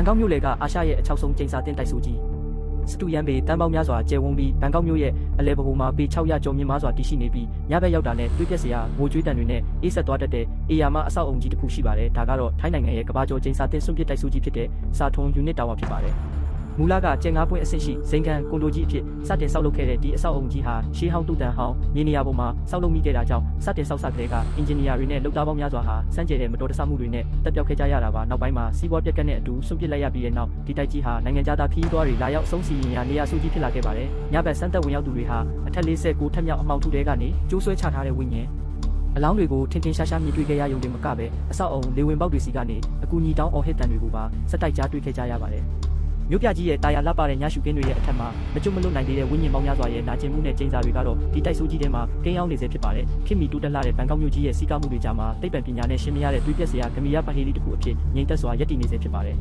န်ကောက်မြို့လေကအာရှရဲ့အချောက်ဆုံးကျင်းစာတင်တိုက်စုကြီးစတူရန်ပေတန်းပေါင်းများစွာကျယ်ဝန်းပြီးဘန်ကောက်မြို့ရဲ့အလဲပခုံမှာပေ600ကျော်မြင့်မားစွာတည်ရှိနေပြီးညဘက်ရောက်တာနဲ့တွေးပြက်စရာငိုကြွေးတန်တွေနဲ့အေးဆက်သွားတတ်တဲ့အေယာမအဆောက်အုံကြီးတစ်ခုရှိပါတယ်ဒါကတော့ထိုင်းနိုင်ငံရဲ့ကမ္ဘာကျော်ကျင်းစာတင်စွန့်ပစ်တိုက်စုကြီးဖြစ်တဲ့စာထုံယူနစ်တာဝါဖြစ်ပါတယ်မူလကကျင်း9ပွင့်အဆင့်ရှိဇိမ်ကန်ကွန်ဒိုကြီးအဖြစ်စတင်ဆောက်လုပ်ခဲ့တဲ့ဒီအဆောက်အုံကြီးဟာရှေးဟောင်းတူတန်ဟောင်းမြေနေရာပေါ်မှာဆောက်လုပ်မိခဲ့တာကြောင့်စတင်ဆောက်စကလေးကအင်ဂျင်နီယာတွေနဲ့လုပ်သားပေါင်းများစွာဟာစမ်းကြဲတဲ့မတော်တဆမှုတွေနဲ့တက်ပြောက်ခဲ့ကြရတာပါနောက်ပိုင်းမှာစီးပွားပြက်ကတ်နဲ့အတူစွန့်ပစ်လိုက်ရပြီးတဲ့နောက်ဒီတိုက်ကြီးဟာနိုင်ငံခြားသားခရီးသွားတွေလာရောက်အဆုံးစီရင်ရာနေရာစုကြီးဖြစ်လာခဲ့ပါတယ်ညဘက်စမ်းသက်ဝင်ရောက်သူတွေဟာအထက်49ထက်မြောက်အမှောင်ထုတဲကနေကျိုးဆွဲချထားတဲ့ဝိညာဉ်အလောင်းတွေကိုထင်ထင်ရှားရှားမြင်တွေ့ခဲ့ရရုံတင်မကပဲအဆောက်အုံလေဝင်ပေါက်တွေစီကနေအကူအညီတောင်းအော်ဟစ်တန်တွေကိုပါစက်တိုက်ကြားတွေ့ခဲ့ကြရပါတယ်မြို့ပြကြီးရဲ့တာယာလှပတဲ့ညရှုခင်းတွေရဲ့အထက်မှာမကျွတ်မလွတ်နိုင်သေးတဲ့ဝိညာဉ်ပေါင်းများစွာရဲ့နာကျင်မှုနဲ့ကျင်းစာတွေကတော့ဒီတိုက်ဆိုးကြီးထဲမှာကင်းရောက်နေစေဖြစ်ပါတယ်ခင်မီတူတက်လာတဲ့ဘန်ကောက်မြို့ကြီးရဲ့စီးကားမှုတွေကြားမှာသိပ္ပံပညာနဲ့ရှင်းမရတဲ့တွေးပြက်စရာဂမီယာပဟေလီတစ်ခုအဖြစ်ငြိမ်သက်စွာရပ်တည်နေစေဖြစ်ပါတယ်